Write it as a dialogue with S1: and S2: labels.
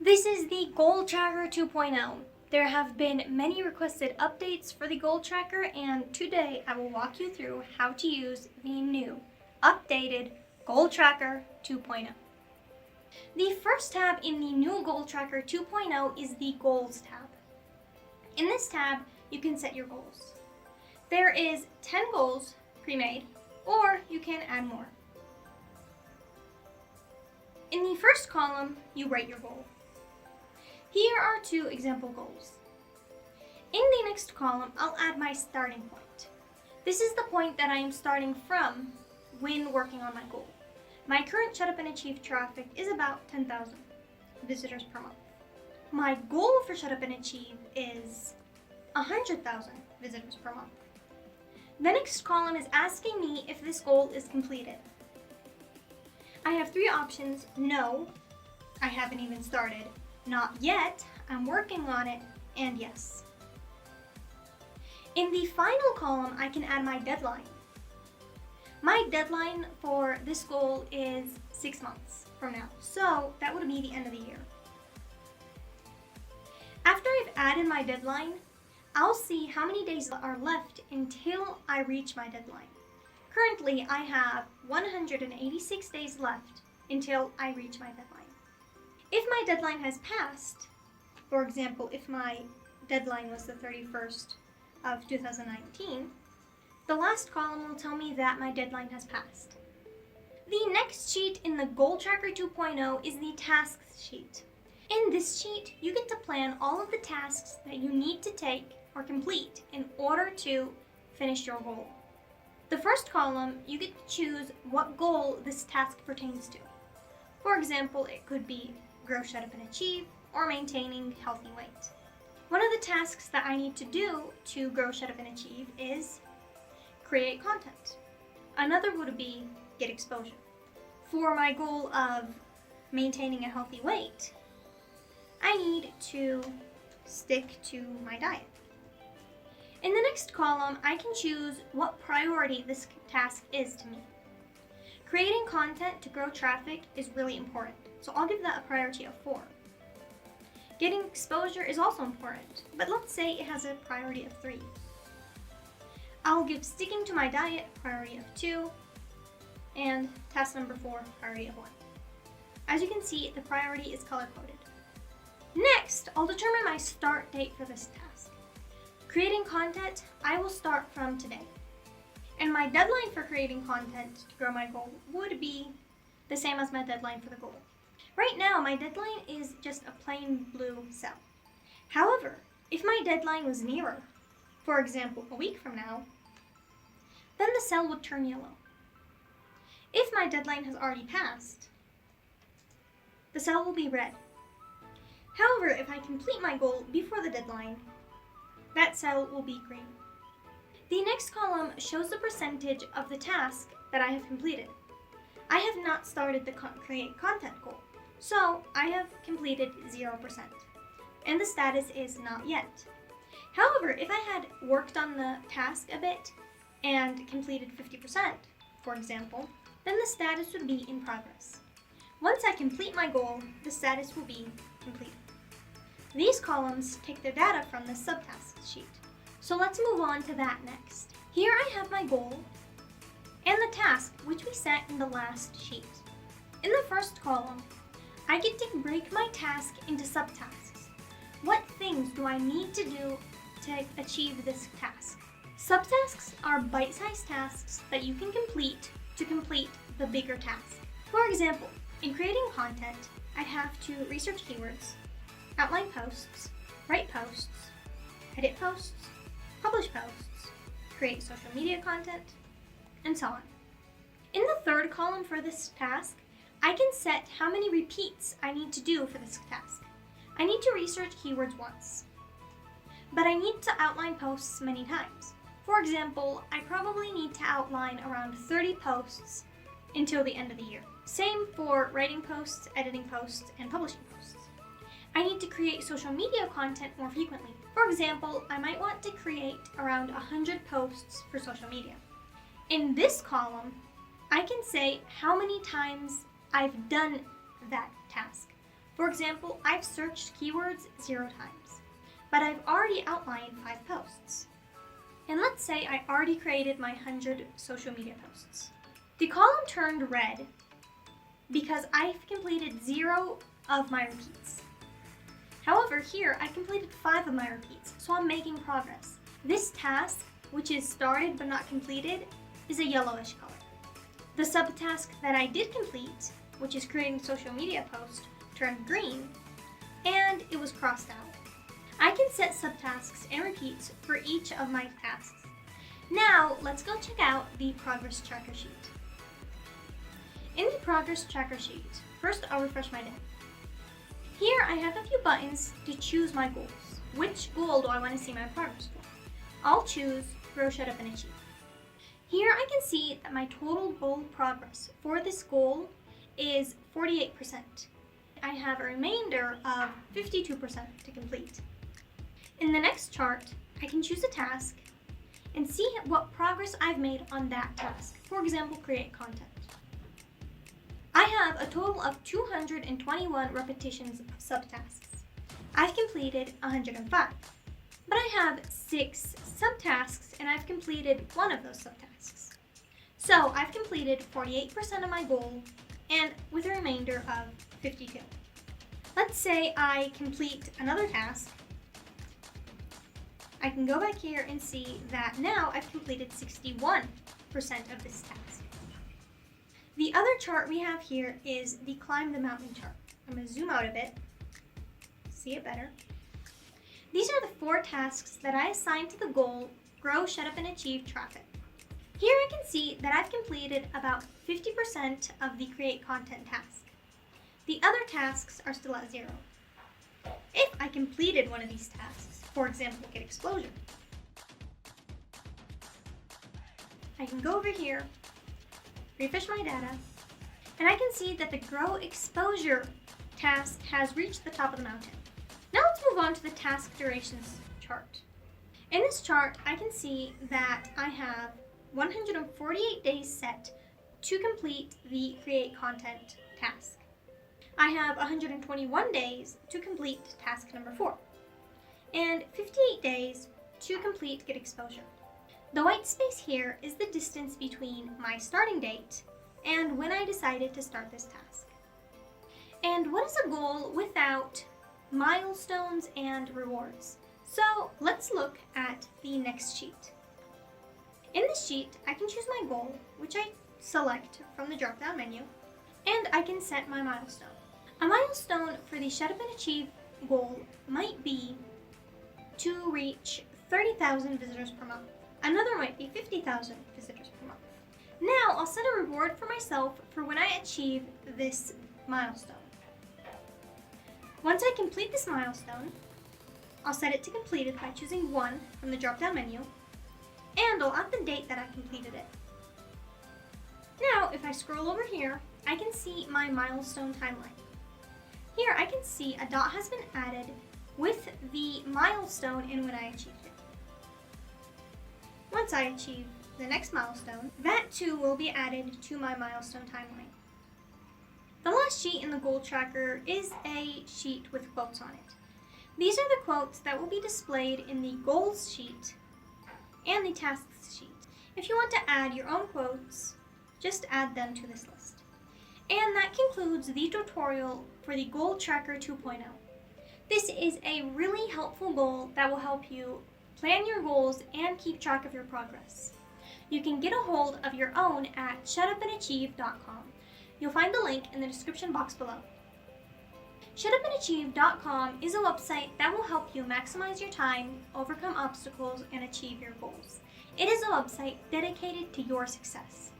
S1: This is the Goal Tracker 2.0. There have been many requested updates for the Goal Tracker, and today I will walk you through how to use the new, updated Goal Tracker 2.0. The first tab in the new Goal Tracker 2.0 is the Goals tab. In this tab, you can set your goals. There is 10 goals pre-made, or you can add more. In the first column, you write your goal. Here are 2 example goals. In the next column, I'll add my starting point. This is the point that I am starting from when working on my goal. My current Shut Up and Achieve traffic is about 10,000 visitors per month. My goal for Shut Up and Achieve is 100,000 visitors per month. The next column is asking me if this goal is completed. I have 3 options: no, I haven't even started, not yet, I'm working on it, and yes. In the final column, I can add my deadline. My deadline for this goal is 6 months from now, so that would be the end of the year. After I've added my deadline, I'll see how many days are left until I reach my deadline. Currently, I have 186 days left until I reach my deadline. If my deadline has passed, for example, if my deadline was the 31st of 2019, the last column will tell me that my deadline has passed. The next sheet in the Goal Tracker 2.0 is the Tasks sheet. In this sheet, you get to plan all of the tasks that you need to take or complete in order to finish your goal. The first column, you get to choose what goal this task pertains to. For example, it could be grow, shut up, and achieve, or maintaining healthy weight. One of the tasks that I need to do to grow, shut up, and achieve is create content. Another would be get exposure. For my goal of maintaining a healthy weight, I need to stick to my diet. In the next column, I can choose what priority this task is to me. Creating content to grow traffic is really important, so I'll give that a priority of 4. Getting exposure is also important, but let's say it has a priority of 3. I'll give sticking to my diet a priority of 2, and task number 4 priority of 1. As you can see, the priority is color-coded. Next, I'll determine my start date for this task. Creating content, I will start from today. And my deadline for creating content to grow my goal would be the same as my deadline for the goal. Right now, my deadline is just a plain blue cell. However, if my deadline was nearer, for example, a week from now, then the cell would turn yellow. If my deadline has already passed, the cell will be red. However, if I complete my goal before the deadline, that cell will be green. The next column shows the percentage of the task that I have completed. I have not started the create content goal, so I have completed 0%, and the status is not yet. However, if I had worked on the task a bit and completed 50%, for example, then the status would be in progress. Once I complete my goal, the status will be completed. These columns take their data from the Subtasks sheet. So let's move on to that next. Here I have my goal and the task which we set in the last sheet. In the first column, I get to break my task into subtasks. What things do I need to do to achieve this task? Subtasks are bite-sized tasks that you can complete to complete the bigger task. For example, in creating content, I'd have to research keywords, outline posts, write posts, edit posts, publish posts, create social media content, and so on. In the third column for this task, I can set how many repeats I need to do for this task. I need to research keywords once, but I need to outline posts many times. For example, I probably need to outline around 30 posts until the end of the year. Same for writing posts, editing posts, and publishing posts. I need to create social media content more frequently. For example, I might want to create around 100 posts for social media. In this column, I can say how many times I've done that task. For example, I've searched keywords 0 times, but I've already outlined 5 posts. And let's say I already created my 100 social media posts. The column turned red because I've completed 0 of my repeats. However, here I completed 5 of my repeats, so I'm making progress. This task, which is started but not completed, is a yellowish color. The subtask that I did complete, which is creating a social media post, turned green, and it was crossed out. I can set subtasks and repeats for each of my tasks. Now, let's go check out the progress tracker sheet. In the progress tracker sheet, first I'll refresh my day. Here I have a few buttons to choose my goals. Which goal do I want to see my progress for? I'll choose Grow, Shut Up, and Achieve. Here I can see that my total goal progress for this goal is 48%. I have a remainder of 52% to complete. In the next chart, I can choose a task and see what progress I've made on that task. For example, create content. I have a total of 221 repetitions of subtasks. I've completed 105, but I have 6 subtasks and I've completed 1 of those subtasks. So I've completed 48% of my goal and with a remainder of 52. Let's say I complete another task. I can go back here and see that now I've completed 61% of this task. The other chart we have here is the Climb the Mountain chart. I'm going to zoom out a bit, see it better. These are the 4 tasks that I assigned to the goal, Grow, Shut Up, and Achieve traffic. Here I can see that I've completed about 50% of the Create Content task. The other tasks are still at 0. If I completed one of these tasks, for example, Get Exposure, I can go over here, refresh my data, and I can see that the Grow Exposure task has reached the top of the mountain. Now let's move on to the task durations chart. In this chart, I can see that I have 148 days set to complete the Create Content task. I have 121 days to complete task number 4, and 58 days to complete Get Exposure. The white space here is the distance between my starting date and when I decided to start this task. And what is a goal without milestones and rewards? So let's look at the next sheet. In this sheet, I can choose my goal, which I select from the drop-down menu, and I can set my milestone. A milestone for the Shut Up and Achieve goal might be to reach 30,000 visitors per month. Another might be 50,000 visitors per month. Now I'll set a reward for myself for when I achieve this milestone. Once I complete this milestone, I'll set it to completed by choosing 1 from the drop-down menu, and I'll add the date that I completed it. Now, if I scroll over here, I can see my milestone timeline. Here I can see a dot has been added with the milestone and when I achieved it. Once I achieve the next milestone, that too will be added to my milestone timeline. The last sheet in the goal tracker is a sheet with quotes on it. These are the quotes that will be displayed in the goals sheet and the tasks sheet. If you want to add your own quotes, just add them to this list. And that concludes the tutorial for the Goal Tracker 2.0. This is a really helpful goal that will help you plan your goals and keep track of your progress. You can get a hold of your own at shutupandachieve.com. You'll find the link in the description box below. Shutupandachieve.com is a website that will help you maximize your time, overcome obstacles, and achieve your goals. It is a website dedicated to your success.